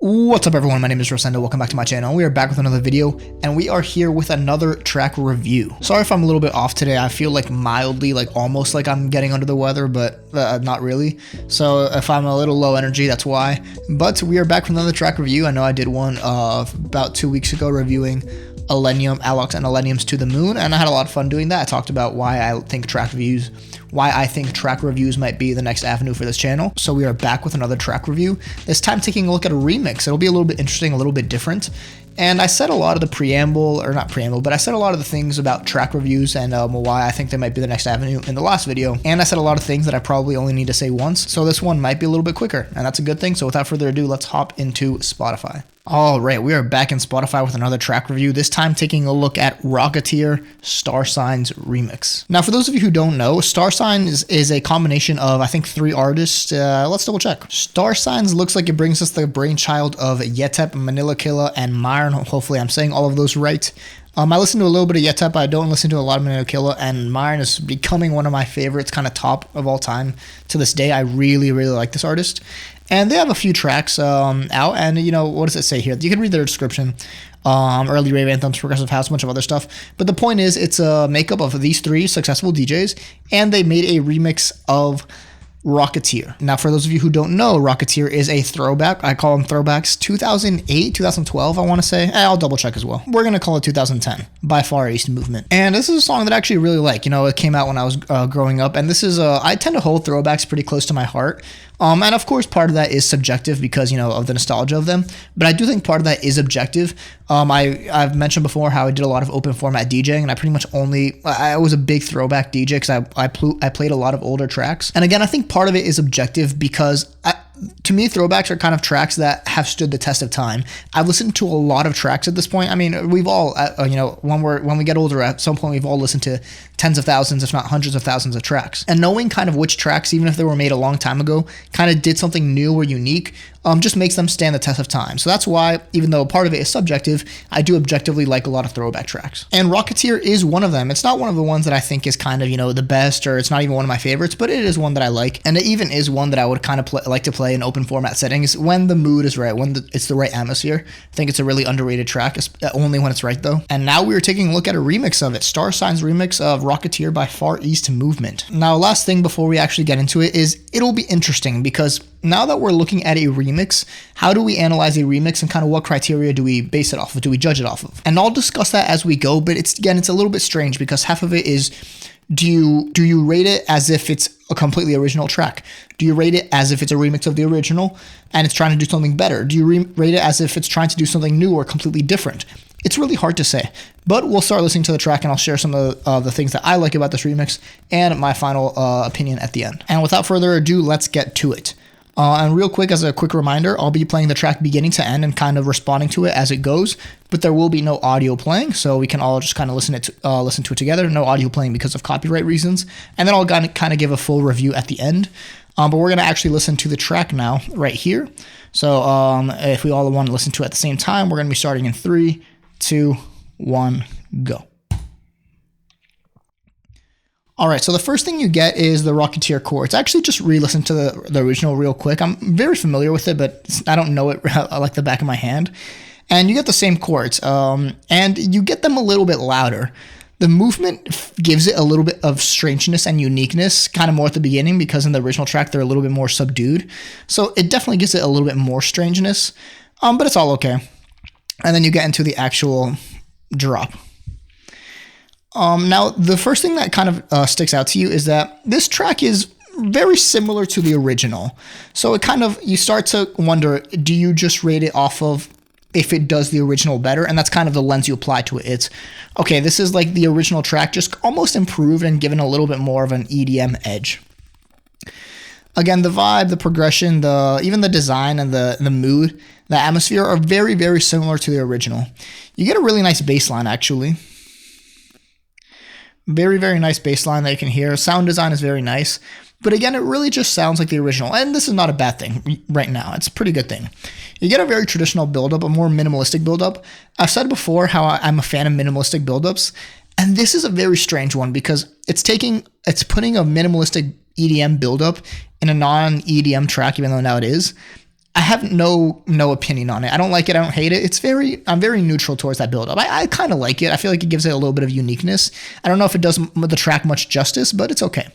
What's up everyone, my name is Rosendo, welcome back to my channel. We are back with another video, and we are here with another track review. Sorry if I'm a little bit off today. I feel like mildly, almost like I'm getting under the weather, but not really. So if I'm a little low energy, that's why. But we are back with another track review. I know I did one about 2 weeks ago reviewing Alox and Elenium's To the Moon, and I had a lot of fun doing that. I talked about why I think track reviews might be the next avenue for this channel. So we are back with another track review, this time taking a look at a remix. It'll be a little bit interesting, a little bit different. And I said a lot of the but I said a lot of the things about track reviews and why I think they might be the next avenue in the last video. And I said a lot of things that I probably only need to say once. So this one might be a little bit quicker, and that's a good thing. So without further ado, let's hop into Spotify. All right, we are back in Spotify with another track review, this time taking a look at Rocketeer STARSIGNS remix. Now, for those of you who don't know, STARSIGNS is a combination of, I think, 3 artists. Let's double check. STARSIGNS looks like it brings us the brainchild of Yetep, Manila Killa, and Myron. Hopefully I'm saying all of those right. I listen to a little bit of Yetep, I don't listen to a lot of Manila Killa, and Myron is becoming one of my favorites, kind of top of all time to this day. I really, really like this artist. And they have a few tracks out, and what does it say here? You can read their description. Early rave anthems, progressive house, a bunch of other stuff. But the point is, it's a makeup of these 3 successful DJs, and they made a remix of Rocketeer. Now, for those of you who don't know, Rocketeer is a throwback. I call them throwbacks. 2008, 2012, I want to say. I'll double check as well. We're going to call it 2010 by Far East Movement. And this is a song that I actually really like. It came out when I was growing up, and this is, I tend to hold throwbacks pretty close to my heart. And of course, part of that is subjective because, of the nostalgia of them. But I do think part of that is objective. I've mentioned before how I did a lot of open format DJing, and I pretty much I was a big throwback DJ because I played a lot of older tracks. And again, I think part of it is objective because to me, throwbacks are kind of tracks that have stood the test of time. I've listened to a lot of tracks at this point. I mean, we've all, when we get older, at some point, we've all listened to tens of thousands, if not hundreds of thousands of tracks. And knowing kind of which tracks, even if they were made a long time ago, kind of did something new or unique, just makes them stand the test of time. So that's why, even though part of it is subjective, I do objectively like a lot of throwback tracks. And Rocketeer is one of them. It's not one of the ones that I think is kind of, the best, or it's not even one of my favorites, but it is one that I like. And it even is one that I would kind of like to play in open format settings when the mood is right, when it's the right atmosphere. I think it's a really underrated track, only when it's right though. And now we are taking a look at a remix of it, STARSIGNS remix of Rocketeer by Far East Movement. Now, last thing before we actually get into it is it'll be interesting because now that we're looking at a remix, how do we analyze a remix and kind of what criteria do we base it off of? Do we judge it off of? And I'll discuss that as we go, but it's a little bit strange because half of it is, do you rate it as if it's a completely original track? Do you rate it as if it's a remix of the original and it's trying to do something better? Do you rate it as if it's trying to do something new or completely different? It's really hard to say, but we'll start listening to the track and I'll share some of the things that I like about this remix and my final opinion at the end. And without further ado, let's get to it. And real quick, as a quick reminder, I'll be playing the track beginning to end and kind of responding to it as it goes, but there will be no audio playing, so we can all just kind of listen to it together. No audio playing because of copyright reasons, and then I'll kind of give a full review at the end. But we're going to actually listen to the track now, right here. So if we all want to listen to it at the same time, we're going to be starting in 3, 2, 1, go. All right, so the first thing you get is the Rocketeer chords. I actually just re-listened to the original real quick. I'm very familiar with it, but I don't know it like the back of my hand. And you get the same chords, and you get them a little bit louder. The movement gives it a little bit of strangeness and uniqueness, kind of more at the beginning, because in the original track, they're a little bit more subdued. So it definitely gives it a little bit more strangeness, but it's all okay. And then you get into the actual drop. Now, the first thing that kind of sticks out to you is that this track is very similar to the original. So you start to wonder, do you just rate it off of if it does the original better? And that's kind of the lens you apply to it. It's, okay, this is like the original track, just almost improved and given a little bit more of an EDM edge. Again, the vibe, the progression, even the design and the mood, the atmosphere are very, very similar to the original. You get a really nice bass line, actually. Very, very nice bass line that you can hear. Sound design is very nice. But again, it really just sounds like the original. And this is not a bad thing right now. It's a pretty good thing. You get a very traditional buildup, a more minimalistic buildup. I've said before how I'm a fan of minimalistic buildups. And this is a very strange one because it's putting a minimalistic EDM buildup in a non-EDM track, even though now it is. I have no opinion on it. I don't like it. I don't hate it. I'm very neutral towards that build up. I kind of like it. I feel like it gives it a little bit of uniqueness. I don't know if it does the track much justice, but it's okay.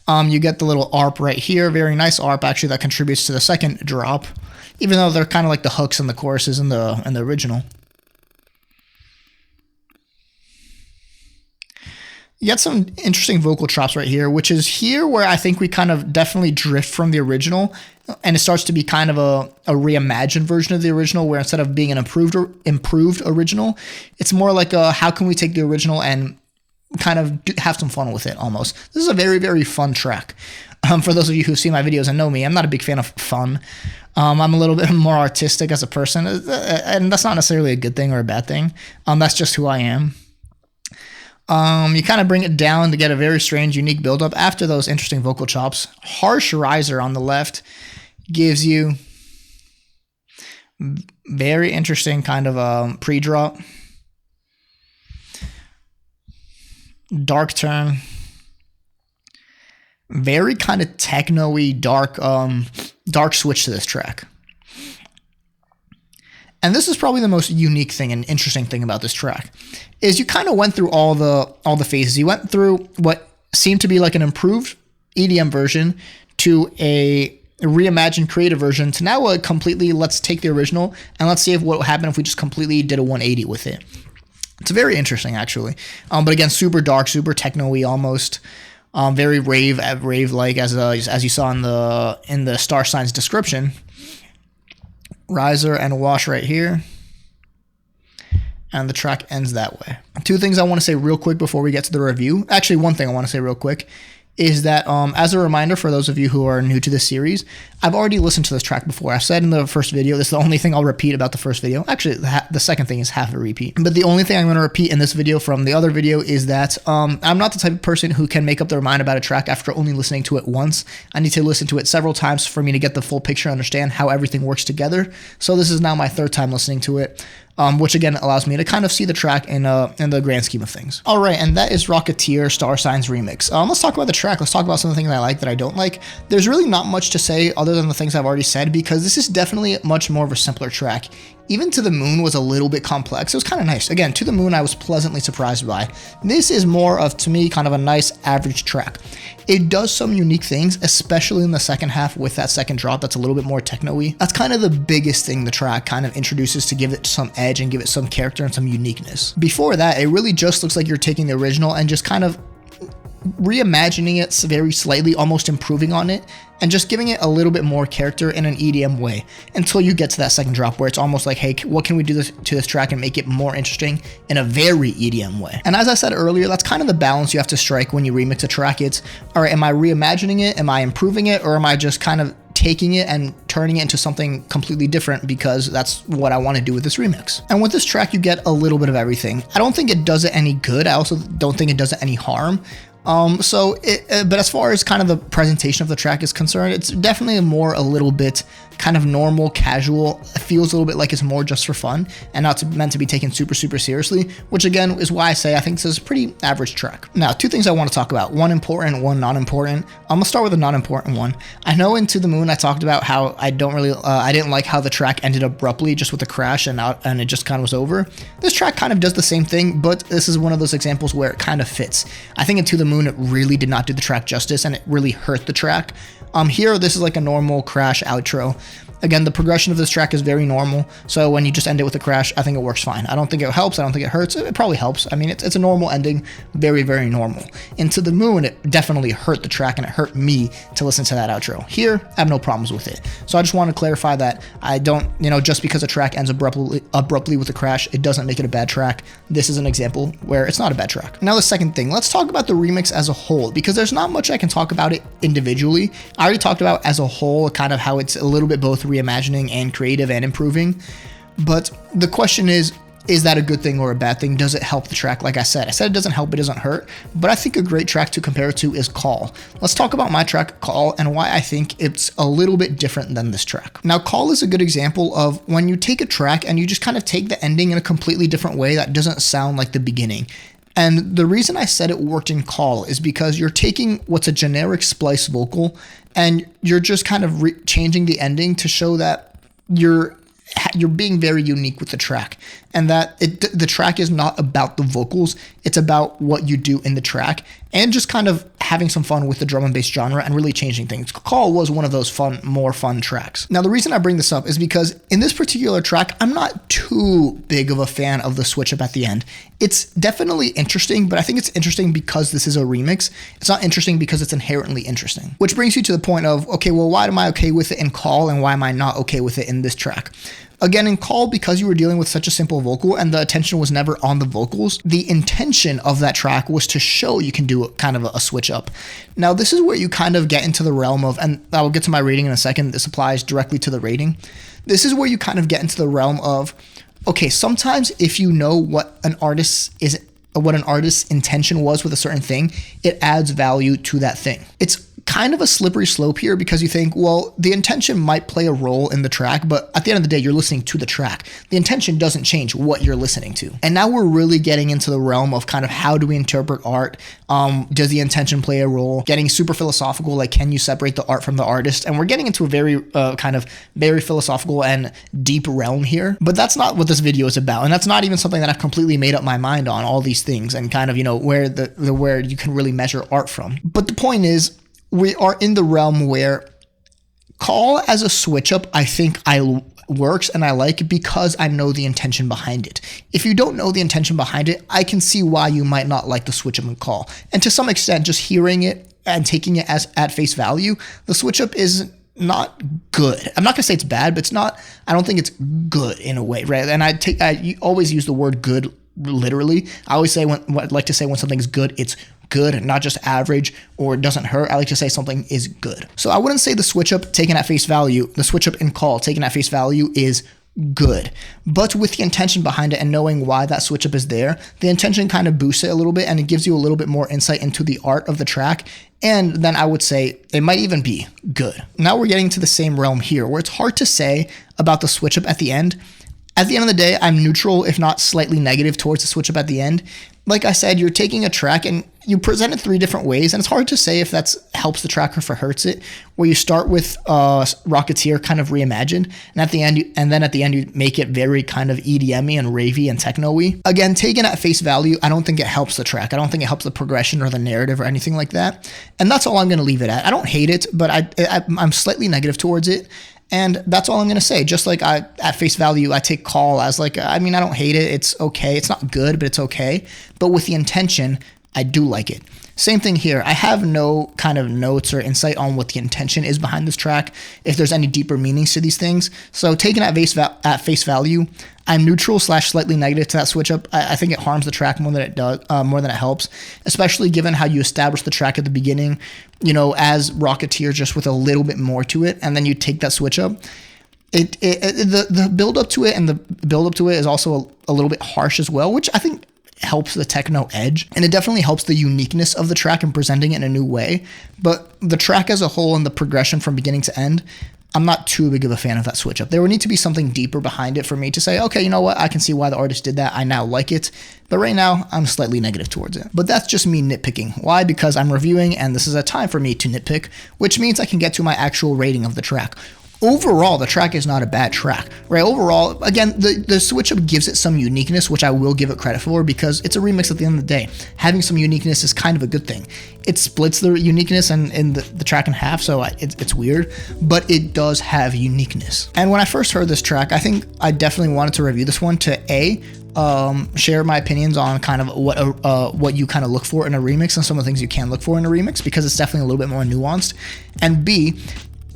You get the little ARP right here. Very nice ARP, actually, that contributes to the second drop, even though they're kind of like the hooks and the choruses in the original. You get some interesting vocal chops right here, which is here where I think we kind of definitely drift from the original, and it starts to be kind of a reimagined version of the original, where instead of being an improved original, it's more like a how can we take the original and kind of have some fun with it almost. This is a very, very fun track. For those of you who see my videos and know me, I'm not a big fan of fun. I'm a little bit more artistic as a person, and that's not necessarily a good thing or a bad thing. That's just who I am. You kind of bring it down to get a very strange, unique buildup after those interesting vocal chops. Harsh riser on the left gives you very interesting kind of pre-drop. Dark turn. Very kind of techno-y, dark switch to this track. And this is probably the most unique thing and interesting thing about this track, is you kind of went through all the phases. You went through what seemed to be like an improved EDM version to a reimagined creative version to now a completely, let's take the original and let's see what would happen if we just completely did a 180 with it. It's very interesting, actually. But again, super dark, super techno-y almost. Very rave-like as you saw in the STARSIGNS description. Riser and wash right here. And the track ends that way. Two things I want to say real quick before we get to the review. Actually, one thing I want to say real quick is that as a reminder for those of you who are new to this series, I've already listened to this track before. I said in the first video, this is the only thing I'll repeat about the first video. Actually, the second thing is half a repeat. But the only thing I'm going to repeat in this video from the other video is that I'm not the type of person who can make up their mind about a track after only listening to it once. I need to listen to it several times for me to get the full picture and understand how everything works together. So this is now my third time listening to it. Which again allows me to kind of see the track in the grand scheme of things. All right, and that is Rocketeer STARSIGNS remix. Let's talk about the track. Let's talk about some of the things I like that I don't like. There's really not much to say other than the things I've already said, because this is definitely much more of a simpler track. Even To the Moon was a little bit complex. It was kind of nice. Again, To the Moon I was pleasantly surprised by. This is more of, to me, kind of a nice average track. It does some unique things, especially in the second half with that second drop that's a little bit more techno-y. That's kind of the biggest thing the track kind of introduces to give it some edge and give it some character and some uniqueness. Before that, it really just looks like you're taking the original and just kind of reimagining it very slightly, almost improving on it, and just giving it a little bit more character in an EDM way until you get to that second drop where it's almost like, hey, what can we do to this track and make it more interesting in a very EDM way? And as I said earlier, that's kind of the balance you have to strike when you remix a track. It's, all right, am I reimagining it? Am I improving it? Or am I just kind of taking it and turning it into something completely different because that's what I want to do with this remix? And with this track, you get a little bit of everything. I don't think it does it any good. I also don't think it does it any harm. But as far as kind of the presentation of the track is concerned, it's definitely a little bit kind of normal, casual. It feels a little bit like it's more just for fun and not meant to be taken super, super seriously, which again is why I say I think this is a pretty average track. Now, two things I want to talk about, one important, one non-important. I'm gonna start with the non-important one. I know in To the Moon I talked about how I didn't like how the track ended abruptly just with a crash and it just kind of was over. This track kind of does the same thing, but this is one of those examples where it kind of fits. I think in To the Moon it really did not do the track justice and it really hurt the track. Here, this is like a normal crash outro. Again, the progression of this track is very normal, so when you just end it with a crash, I think it works fine. I don't think it helps, I don't think it hurts. It probably helps. I mean, it's a normal ending, very, very normal. Into the Moon, it definitely hurt the track, and it hurt me to listen to that outro. Here, I have no problems with it. So I just want to clarify that I don't, just because a track ends abruptly with a crash, it doesn't make it a bad track. This is an example where it's not a bad track. Now, the second thing, let's talk about the remix as a whole, because there's not much I can talk about it individually. I already talked about as a whole, kind of how it's a little bit both reimagining and creative and improving. But the question is that a good thing or a bad thing? Does it help the track? Like I said it doesn't help, it doesn't hurt. But I think a great track to compare it to is Call. Let's talk about my track Call and why I think it's a little bit different than this track. Now, Call is a good example of when you take a track and you just kind of take the ending in a completely different way that doesn't sound like the beginning. And the reason I said it worked in Call is because you're taking what's a generic splice vocal and you're just kind of changing the ending to show that you're being very unique with the track, and that the track is not about the vocals, it's about what you do in the track, and just kind of having some fun with the drum and bass genre and really changing things. Call was one of those more fun tracks. Now, the reason I bring this up is because in this particular track, I'm not too big of a fan of the switch up at the end. It's definitely interesting, but I think it's interesting because this is a remix. It's not interesting because it's inherently interesting. Which brings you to the point of, okay, well, why am I okay with it in Call and why am I not okay with it in this track? Again, in Call, because you were dealing with such a simple vocal and the attention was never on the vocals, the intention of that track was to show you can do kind of a switch up. Now, this is where you kind of get into the realm of, and I'll get to my rating in a second, this applies directly to the rating. This is where you kind of get into the realm of, okay, sometimes if you know what an artist's intention was with a certain thing, it adds value to that thing. It's kind of a slippery slope here because you think, well, the intention might play a role in the track, but at the end of the day, you're listening to the track. The intention doesn't change what you're listening to. And now we're really getting into the realm of kind of how do we interpret art? Does the intention play a role? Getting super philosophical, like can you separate the art from the artist? And we're getting into a very kind of very philosophical and deep realm here, but that's not what this video is about. And that's not even something that I've completely made up my mind on, all these things and kind of, you know, where where you can really measure art from. But the point is, we are in the realm where Call as a switch up, I think works and I like because I know the intention behind it. If you don't know the intention behind it, I can see why you might not like the switch up in Call. And to some extent, just hearing it and taking it as at face value, the switch up is not good. I'm not gonna say it's bad, but it's not, I don't think it's good in a way, right? And I always use the word good literally. I always say I like to say when something's good, it's good, not just average or it doesn't hurt. I like to say something is good. So I wouldn't say the switch up taken at face value, the switch up in Call taken at face value is good, but with the intention behind it and knowing why that switch up is there, the intention kind of boosts it a little bit and it gives you a little bit more insight into the art of the track. And then I would say it might even be good. Now we're getting to the same realm here where it's hard to say about the switch up at the end. At the end of the day, I'm neutral, if not slightly negative towards the switch up at the end. Like I said, you're taking a track and you present it 3 different ways, and it's hard to say if that helps the track or if it hurts it. Where you start with Rocketeer kind of reimagined, and at the end, you make it very kind of EDM-y and ravey and techno-y. Again, taken at face value, I don't think it helps the track. I don't think it helps the progression or the narrative or anything like that. And that's all I'm going to leave it at. I don't hate it, but I'm slightly negative towards it. And that's all I'm going to say. Just like at face value, I take Call as like, I mean, I don't hate it. It's okay. It's not good, but it's okay. But with the intention, I do like it. Same thing here. I have no kind of notes or insight on what the intention is behind this track, if there's any deeper meanings to these things. So taken at face value, I'm neutral / slightly negative to that switch up. I think it harms the track more than it does, more than it helps, especially given how you establish the track at the beginning, you know, as Rocketeer, just with a little bit more to it, and then you take that switch up. The build up to it and the build up to it is also a little bit harsh as well, which I think helps the techno edge, and it definitely helps the uniqueness of the track and presenting it in a new way. But the track as a whole and the progression from beginning to end, I'm not too big of a fan of that switch up. There would need to be something deeper behind it for me to say, okay, you know what, I can see why the artist did that. I now like it. But right now, I'm slightly negative towards it. But that's just me nitpicking. Why? Because I'm reviewing, and this is a time for me to nitpick, which means I can get to my actual rating of the track. Overall, the track is not a bad track, right? Overall, again, the switch up gives it some uniqueness, which I will give it credit for because it's a remix at the end of the day. Having some uniqueness is kind of a good thing. It splits the uniqueness and the track in half, so it's weird, but it does have uniqueness. And when I first heard this track, I think I definitely wanted to review this one to share my opinions on kind of what you kind of look for in a remix and some of the things you can look for in a remix, because it's definitely a little bit more nuanced. And B,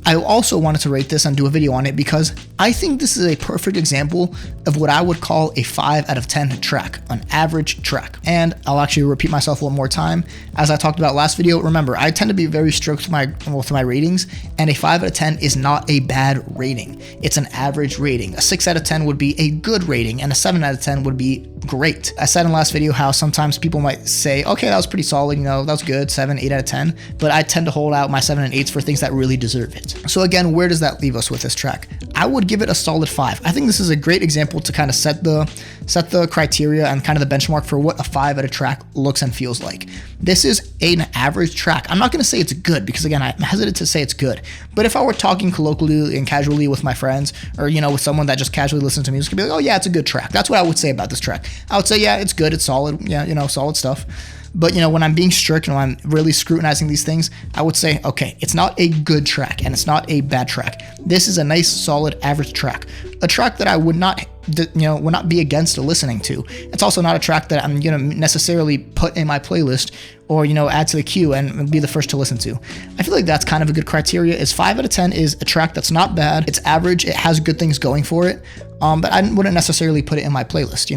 I also wanted to rate this and do a video on it because I think this is a perfect example of what I would call a 5 out of 10 track, an average track. And I'll actually repeat myself one more time. As I talked about last video, remember, I tend to be very strict with my ratings, and a 5 out of 10 is not a bad rating. It's an average rating. A 6 out of 10 would be a good rating, and a 7 out of 10 would be great. I said in the last video how sometimes people might say, okay, that was pretty solid, you know, that was good, 7, 8 out of 10, but I tend to hold out my 7 and 8s for things that really deserve it. playlist. So again, where does that leave us with this track? I would give it a solid 5. I think this is a great example to kind of set the criteria and kind of the benchmark for what a 5 at a track looks and feels like. This is an average track. I'm not going to say it's good because again, I'm hesitant to say it's good. But if I were talking colloquially and casually with my friends, or with someone that just casually listens to music, I'd be like, oh yeah, it's a good track. That's what I would say about this track. I would say, yeah, it's good, it's solid, yeah, solid stuff. But when I'm being strict and when I'm really scrutinizing these things, I would say, okay, it's not a good track and it's not a bad track. This is a nice, solid, average track. A track that I would not be against listening to. It's also not a track that I'm gonna necessarily put in my playlist or add to the queue and be the first to listen to. I feel like that's kind of a good criteria. Is 5 out of 10 is a track that's not bad. It's average. It has good things going for it. But I wouldn't necessarily put it in my playlist.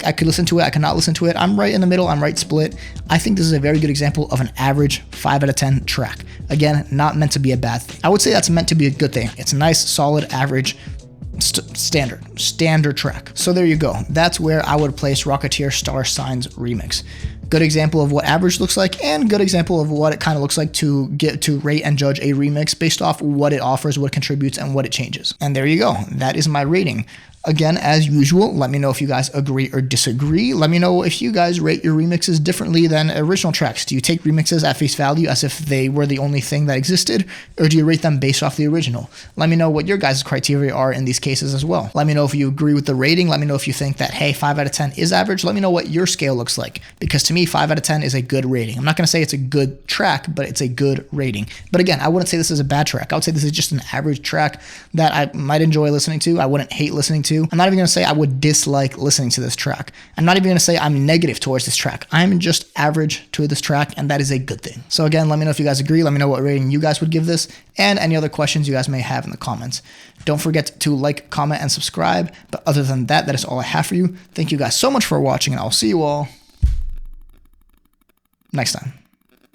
I could listen to it. I could not listen to it. I'm right in the middle. I'm right split. I think this is a very good example of an average 5 out of 10 track. Again, not meant to be a bad thing. I would say that's meant to be a good thing. It's a nice, solid, average, standard track. So there you go. That's where I would place Rocketeer Star Signs remix. Good example of what average looks like, and good example of what it kind of looks like to get to rate and judge a remix based off what it offers, what it contributes, and what it changes. And there you go. That is my rating. Again, as usual, let me know if you guys agree or disagree. Let me know if you guys rate your remixes differently than original tracks. Do you take remixes at face value as if they were the only thing that existed, or do you rate them based off the original? Let me know what your guys' criteria are in these cases as well. Let me know if you agree with the rating. Let me know if you think that, hey, 5 out of 10 is average. Let me know what your scale looks like, because to me, 5 out of 10 is a good rating. I'm not going to say it's a good track, but it's a good rating. But again, I wouldn't say this is a bad track. I would say this is just an average track that I might enjoy listening to. I wouldn't hate listening to. I'm not even going to say I would dislike listening to this track. I'm not even going to say I'm negative towards this track. I'm just average to this track, and that is a good thing. So again, let me know if you guys agree. Let me know what rating you guys would give this, and any other questions you guys may have in the comments. Don't forget to like, comment, and subscribe. But other than that, that is all I have for you. Thank you guys so much for watching, and I'll see you all next time.